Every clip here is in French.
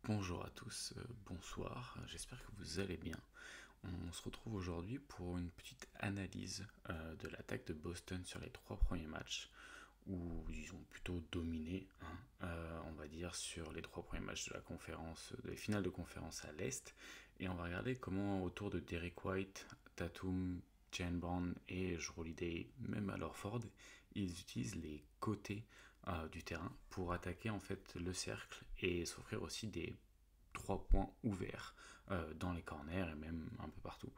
Bonjour à tous, bonsoir, j'espère que vous allez bien. On se retrouve aujourd'hui pour une petite analyse de l'attaque de Boston sur les trois premiers matchs, où ils ont plutôt dominé, on va dire, sur les trois premiers matchs de la conférence, des finales de conférence à l'Est. Et on va regarder comment autour de Derrick White, Tatum, Jaylen Brown et Jrue Holiday, même à Horford, ils utilisent les côtés du terrain pour attaquer en fait le cercle et s'offrir aussi des 3 points ouverts dans les corners et même un peu partout.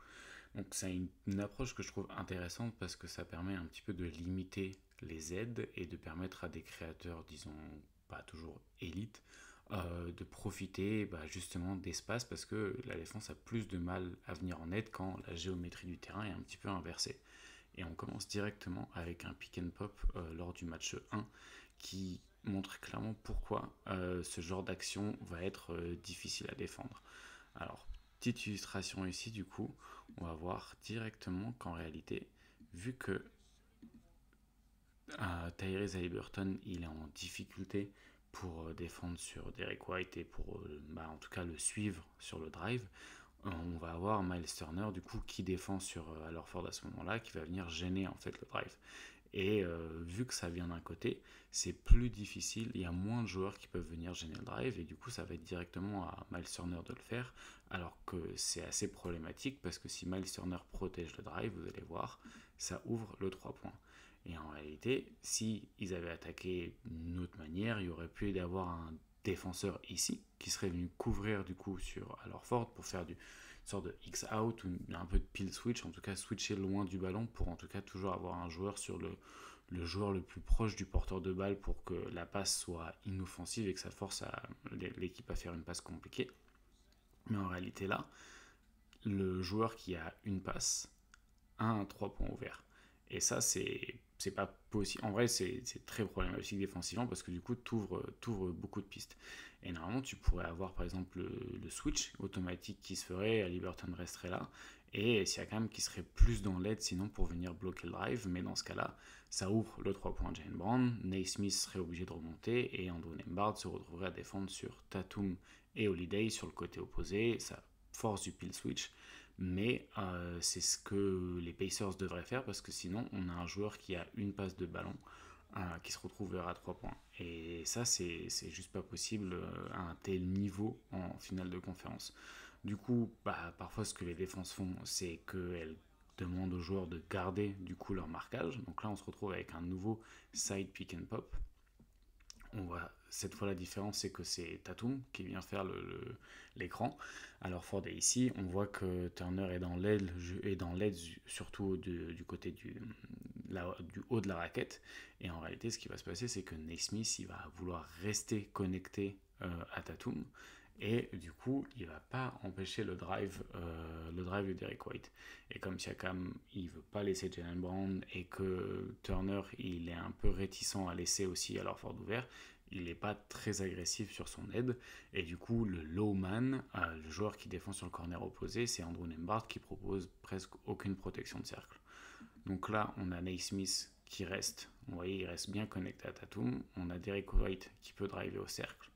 Donc c'est une approche que je trouve intéressante parce que ça permet un petit peu de limiter les aides et de permettre à des créateurs, disons, pas toujours élites, de profiter justement d'espace parce que la défense a plus de mal à venir en aide quand la géométrie du terrain est un petit peu inversée. Et on commence directement avec un pick and pop lors du match 1 qui montre clairement pourquoi ce genre d'action va être difficile à défendre. Alors, petite illustration ici, du coup, on va voir directement qu'en réalité, vu que Tyrese Haliburton il est en difficulté pour défendre sur Derrick White et pour en tout cas le suivre sur le drive, on va avoir Miles Turner du coup qui défend sur Al Horford à ce moment-là, qui va venir gêner en fait le drive. Et vu que ça vient d'un côté, c'est plus difficile, il y a moins de joueurs qui peuvent venir gêner le drive, et du coup ça va être directement à Miles Turner de le faire, alors que c'est assez problématique, parce que si Miles Turner protège le drive, vous allez voir, ça ouvre le 3 points. Et en réalité, si ils avaient attaqué d'une autre manière, il y aurait pu y avoir un défenseur ici, qui serait venu couvrir du coup sur Al Horford pour faire une sorte de X-out ou un peu de peel switch, en tout cas switcher loin du ballon pour en tout cas toujours avoir un joueur sur le joueur le plus proche du porteur de balle pour que la passe soit inoffensive et que ça force l'équipe à faire une passe compliquée. Mais en réalité là, le joueur qui a une passe a un 3 points ouverts. Et ça, c'est pas possible. En vrai, c'est très problématique défensivement parce que du coup, tu ouvres beaucoup de pistes. Et normalement, tu pourrais avoir par exemple le switch automatique qui se ferait, Liberton resterait là, et Siakam qui serait plus dans l'aide sinon pour venir bloquer le drive. Mais dans ce cas-là, ça ouvre le 3 points de Jaylen Brown, Naismith serait obligé de remonter, et Andrew Nembhard se retrouverait à défendre sur Tatum et Holiday sur le côté opposé. Ça force du peel switch, mais c'est ce que les Pacers devraient faire parce que sinon on a un joueur qui a une passe de ballon qui se retrouve vers à 3 points. Et ça, c'est juste pas possible à un tel niveau en finale de conférence. Du coup, parfois ce que les défenses font, c'est qu'elles demandent aux joueurs de garder du coup leur marquage. Donc là, on se retrouve avec un nouveau side pick and pop. On voit cette fois la différence, c'est que c'est Tatum qui vient faire l'écran. Alors Ford est ici, on voit que Turner est dans l'aide surtout du côté du haut de la raquette. Et en réalité, ce qui va se passer, c'est que Naismith il va vouloir rester connecté à Tatum. Et du coup, il va pas empêcher le drive de Derrick White. Et comme Siakam, il veut pas laisser Jaylen Brown et que Turner, il est un peu réticent à laisser aussi alors Ford ouvert, il n'est pas très agressif sur son aide. Et du coup, le low man, le joueur qui défend sur le corner opposé, c'est Andrew Nembhard qui propose presque aucune protection de cercle. Donc là, on a Naismith qui reste, vous voyez, il reste bien connecté à Tatum. On a Derrick White qui peut driver au cercle.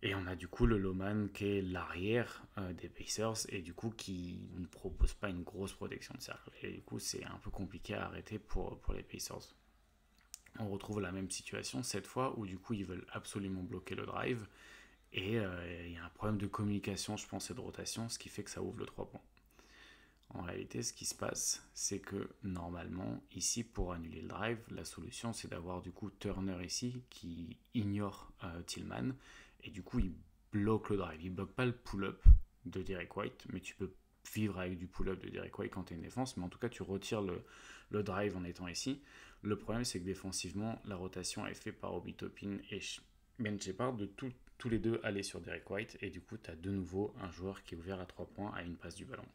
Et on a du coup le Loman qui est l'arrière des Pacers et du coup qui ne propose pas une grosse protection de cercle. Et du coup c'est un peu compliqué à arrêter pour les Pacers. On retrouve la même situation cette fois où du coup ils veulent absolument bloquer le drive et il y a un problème de communication je pense et de rotation ce qui fait que ça ouvre le 3 points. En réalité ce qui se passe c'est que normalement ici pour annuler le drive la solution c'est d'avoir du coup Turner ici qui ignore Tillman et du coup il bloque le drive. Il bloque pas le pull-up de Derrick White, mais tu peux vivre avec du pull-up de Derrick White quand tu es une défense, mais en tout cas tu retires le drive en étant ici. Le problème c'est que défensivement la rotation est faite par Obi Toppin et Ben Shepard de tous les deux aller sur Derrick White et du coup tu as de nouveau un joueur qui est ouvert à 3 points à une passe du ballon.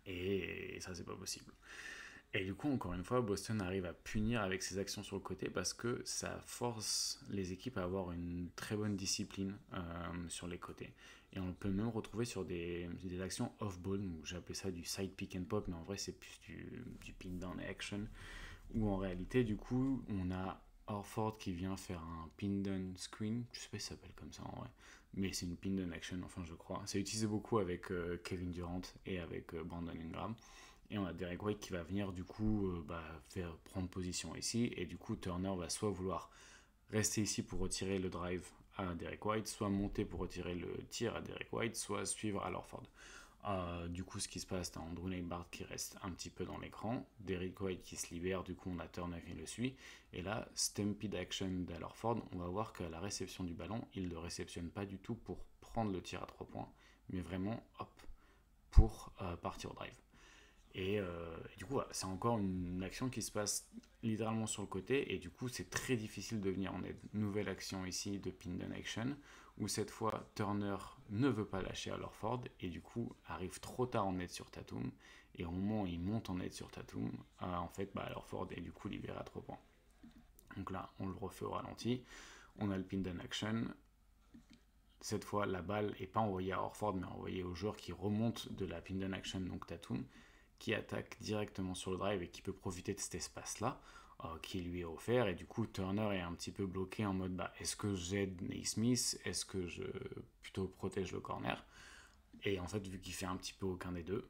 Et ça c'est pas possible. Et du coup, encore une fois, Boston arrive à punir avec ses actions sur le côté parce que ça force les équipes à avoir une très bonne discipline sur les côtés. Et on peut même retrouver sur des actions off-ball, j'ai appelé ça du side pick and pop, mais en vrai c'est plus du pin down action, où en réalité, du coup, on a Horford qui vient faire un pin down screen, je sais pas si ça s'appelle comme ça en vrai, mais c'est une pin down action, enfin je crois. C'est utilisé beaucoup avec Kevin Durant et avec Brandon Ingram. Et on a Derek White qui va venir du coup faire prendre position ici, et du coup Turner va soit vouloir rester ici pour retirer le drive à Derek White, soit monter pour retirer le tir à Derek White, soit suivre à Horford. Du coup, ce qui se passe, t'as Andrew Nembhard qui reste un petit peu dans l'écran, Derek White qui se libère, du coup on a Turner qui le suit, et là, Stampede Action d'Al Horford, on va voir qu'à la réception du ballon, il ne le réceptionne pas du tout pour prendre le tir à 3 points, mais vraiment, hop, pour partir au drive. Et du coup, voilà, c'est encore une action qui se passe littéralement sur le côté, et du coup, c'est très difficile de venir en aide. Nouvelle action ici de pin down action, où cette fois, Turner ne veut pas lâcher à Horford, et du coup, arrive trop tard en aide sur Tatum, et au moment où il monte en aide sur Tatum, en fait, Horford est du coup libéré à 3 points. Donc là, on le refait au ralenti, on a le pin down action. Cette fois, la balle n'est pas envoyée à Horford, mais envoyée au joueur qui remonte de la pin down action, donc Tatum, qui attaque directement sur le drive et qui peut profiter de cet espace-là qui lui est offert. Et du coup, Turner est un petit peu bloqué en mode est-ce que j'aide Naismith? Est-ce que je plutôt protège le corner? Et en fait, vu qu'il fait un petit peu aucun des deux,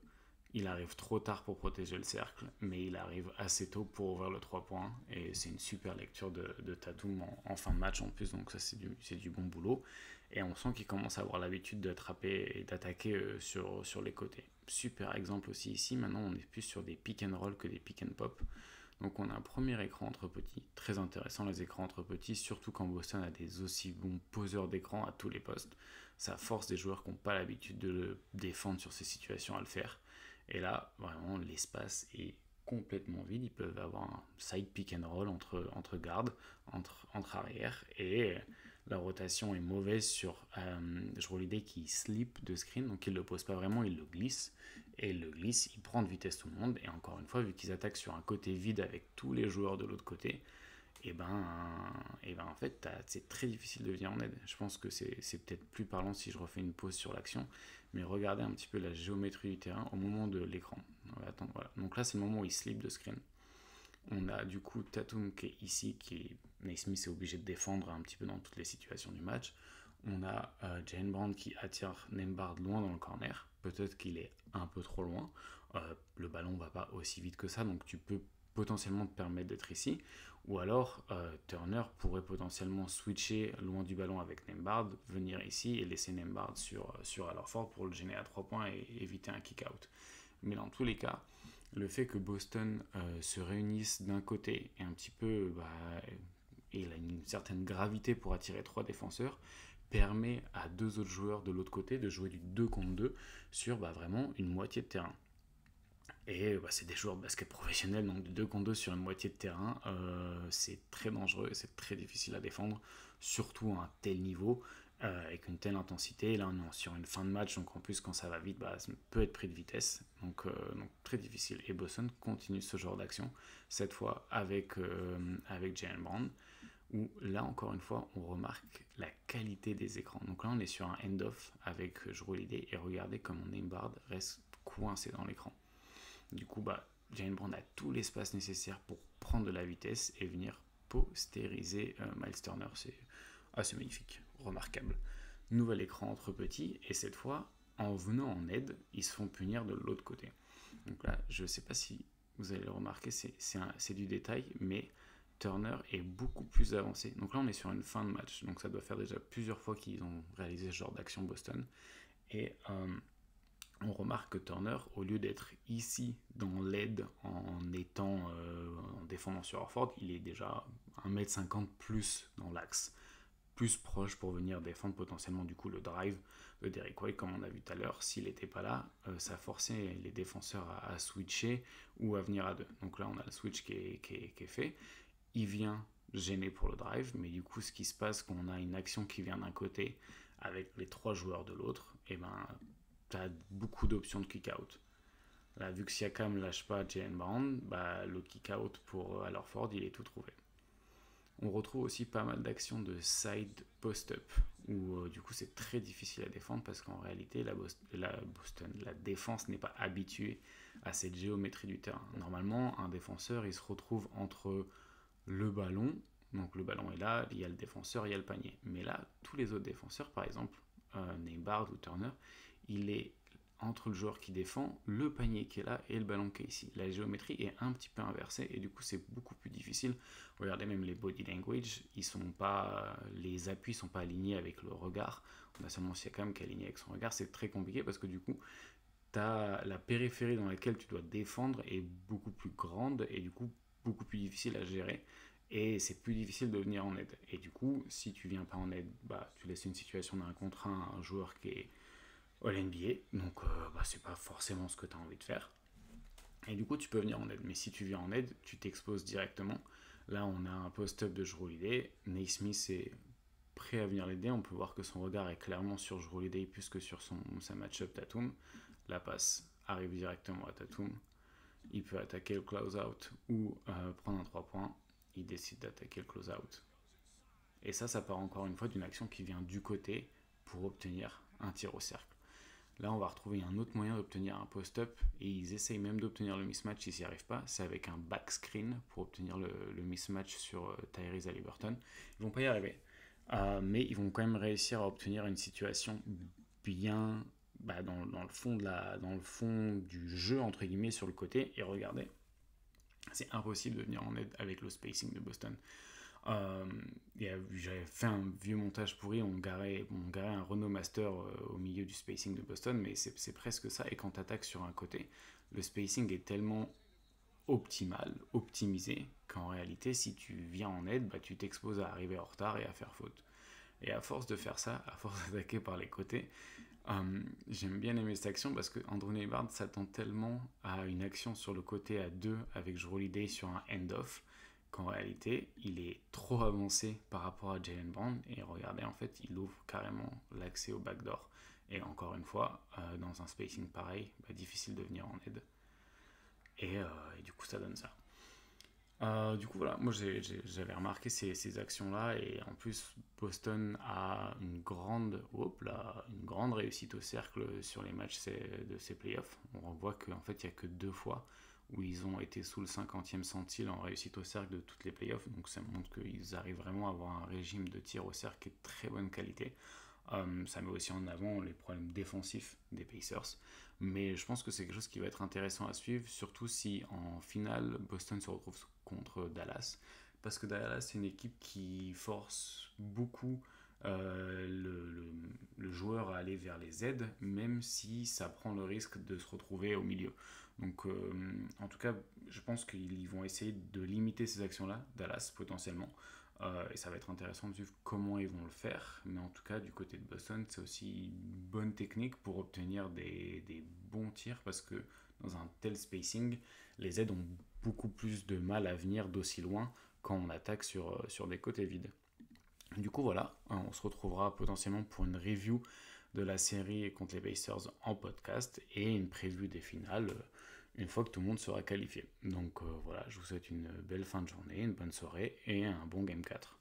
il arrive trop tard pour protéger le cercle, mais il arrive assez tôt pour ouvrir le 3 points. Et c'est une super lecture de Tatum en fin de match en plus, donc ça c'est du bon boulot. Et on sent qu'il commence à avoir l'habitude d'attraper et d'attaquer sur les côtés. Super exemple aussi ici, maintenant on est plus sur des pick and roll que des pick and pop. Donc on a un premier écran entre petits, très intéressant les écrans entre petits, surtout quand Boston a des aussi bons poseurs d'écran à tous les postes. Ça force des joueurs qui n'ont pas l'habitude de le défendre sur ces situations à le faire. Et là, vraiment, l'espace est complètement vide. Ils peuvent avoir un side pick and roll entre gardes, entre arrière. Et la rotation est mauvaise sur Jrue qui slip de screen. Donc il ne le pose pas vraiment, il le glisse. Et il le glisse, il prend de vitesse tout le monde. Et encore une fois, vu qu'ils attaquent sur un côté vide avec tous les joueurs de l'autre côté, et ben en fait, c'est très difficile de venir en aide. Je pense que c'est peut-être plus parlant si je refais une pause sur l'action, mais regardez un petit peu la géométrie du terrain au moment de l'écran. Voilà. Donc là, c'est le moment où il slip de screen. On a du coup Tatum qui est ici, Naismith est obligé de défendre un petit peu dans toutes les situations du match. On a Jaylen Brown qui attire Nembhard loin dans le corner. Peut-être qu'il est un peu trop loin. Le ballon ne va pas aussi vite que ça, donc tu peux potentiellement te permettre d'être ici. Ou alors, Turner pourrait potentiellement switcher loin du ballon avec Nembhard, venir ici et laisser Nembhard sur Al Horford pour le gêner à 3 points et éviter un kick-out. Mais dans tous les cas, le fait que Boston se réunisse d'un côté et un petit peu, et il a une certaine gravité pour attirer 3 défenseurs, permet à 2 autres joueurs de l'autre côté de jouer du 2 contre 2 sur vraiment une moitié de terrain. Et c'est des joueurs de basket professionnels, donc du 2 contre 2 sur une moitié de terrain, c'est très dangereux, c'est très difficile à défendre, surtout à un tel niveau, avec une telle intensité. Là, on est sur une fin de match, donc en plus, quand ça va vite, ça peut être pris de vitesse, donc très difficile. Et Boston continue ce genre d'action, cette fois avec Jaylen Brown, où là, encore une fois, on remarque la qualité des écrans. Donc là, on est sur un end-off avec Jrue Holiday, et regardez comment Nembhard reste coincé dans l'écran. Du coup, Jaylen Brown a tout l'espace nécessaire pour prendre de la vitesse et venir postériser Miles Turner. C'est assez magnifique, remarquable. Nouvel écran entre petits, et cette fois, en venant en aide, ils se font punir de l'autre côté. Donc là, je ne sais pas si vous allez le remarquer, c'est du détail, mais Turner est beaucoup plus avancé. Donc là, on est sur une fin de match, donc ça doit faire déjà plusieurs fois qu'ils ont réalisé ce genre d'action Boston. Et on remarque que Turner, au lieu d'être ici dans l'aide en défendant sur Horford, il est déjà 1m50 plus dans l'axe, plus proche pour venir défendre potentiellement du coup le drive de Derek White, comme on a vu tout à l'heure. S'il n'était pas là, ça forçait les défenseurs à switcher ou à venir à deux. Donc là, on a le switch qui est fait. Il vient gêner pour le drive, mais du coup, ce qui se passe quand on a une action qui vient d'un côté avec les 3 joueurs de l'autre, tu as beaucoup d'options de kick-out. Là, vu que Siakam ne lâche pas Jaylen Brown, le kick-out pour Al Horford, il est tout trouvé. On retrouve aussi pas mal d'actions de side post-up, où du coup c'est très difficile à défendre parce qu'en réalité la défense n'est pas habituée à cette géométrie du terrain. Normalement, un défenseur il se retrouve entre le ballon, Donc le ballon est là, il y a le défenseur, il y a le panier. Mais là, tous les autres défenseurs, par exemple, Nembhard ou Turner, il est entre le joueur qui défend, le panier qui est là et le ballon qui est ici. La géométrie est un petit peu inversée et du coup c'est beaucoup plus difficile. Regardez même les body language, les appuis sont pas alignés avec le regard. On a seulement Siakam qui est aligné avec son regard. C'est très compliqué parce que du coup la périphérie dans laquelle tu dois défendre est beaucoup plus grande et du coup beaucoup plus difficile à gérer. Et c'est plus difficile de venir en aide. Et du coup, si tu viens pas en aide, tu laisses une situation d'un contre un joueur qui est All NBA, donc c'est pas forcément ce que tu as envie de faire. Et du coup, tu peux venir en aide. Mais si tu viens en aide, tu t'exposes directement. Là, on a un post-up de Jrue Holiday. Naismith est prêt à venir l'aider. On peut voir que son regard est clairement sur Jrue Holiday plus que sur sa match-up Tatum. La passe arrive directement à Tatum. Il peut attaquer le close-out ou prendre un 3 points. Il décide d'attaquer le close-out. Et ça part encore une fois d'une action qui vient du côté pour obtenir un tir au cercle. Là, on va retrouver un autre moyen d'obtenir un post-up et ils essayent même d'obtenir le mismatch, ils n'y arrivent pas. C'est avec un back screen pour obtenir le mismatch sur Tyrese Haliburton. Ils vont pas y arriver, mais ils vont quand même réussir à obtenir une situation bien dans le fond du jeu, entre guillemets, sur le côté. Et regardez, c'est impossible de venir en aide avec le spacing de Boston. J'avais fait un vieux montage pourri, on garait un Renault Master au milieu du spacing de Boston, mais c'est presque ça. Et quand tu attaques sur un côté, le spacing est tellement optimisé, qu'en réalité, si tu viens en aide, tu t'exposes à arriver en retard et à faire faute. Et à force de faire ça, à force d'attaquer par les côtés, j'aime bien aimer cette action parce que Andrew Nembhard s'attend tellement à une action sur le côté à 2 avec Jrue Holiday sur un end-off qu'en réalité, il est trop avancé par rapport à Jaylen Brown. Et regardez, en fait, il ouvre carrément l'accès au backdoor. Et encore une fois, dans un spacing pareil, difficile de venir en aide. Et du coup, ça donne ça. Du coup, voilà, moi j'avais remarqué ces actions-là. Et en plus, Boston a une grande réussite au cercle sur les matchs de ces playoffs. On voit qu'en fait, il n'y a que 2 fois où ils ont été sous le 50e centile en réussite au cercle de toutes les playoffs. Donc ça montre qu'ils arrivent vraiment à avoir un régime de tir au cercle qui est de très bonne qualité. Ça met aussi en avant les problèmes défensifs des Pacers. Mais je pense que c'est quelque chose qui va être intéressant à suivre, surtout si en finale, Boston se retrouve contre Dallas. Parce que Dallas, c'est une équipe qui force beaucoup le joueur à aller vers les aides, même si ça prend le risque de se retrouver au milieu. Donc, en tout cas, je pense qu'ils vont essayer de limiter ces actions-là, Dallas potentiellement. Et ça va être intéressant de suivre comment ils vont le faire. Mais en tout cas, du côté de Boston, c'est aussi une bonne technique pour obtenir des bons tirs parce que dans un tel spacing, les aides ont beaucoup plus de mal à venir d'aussi loin quand on attaque sur des côtés vides. Du coup, voilà, on se retrouvera potentiellement pour une review de la série contre les Pacers en podcast et une preview des finales une fois que tout le monde sera qualifié. Donc voilà, je vous souhaite une belle fin de journée, une bonne soirée et un bon Game 4.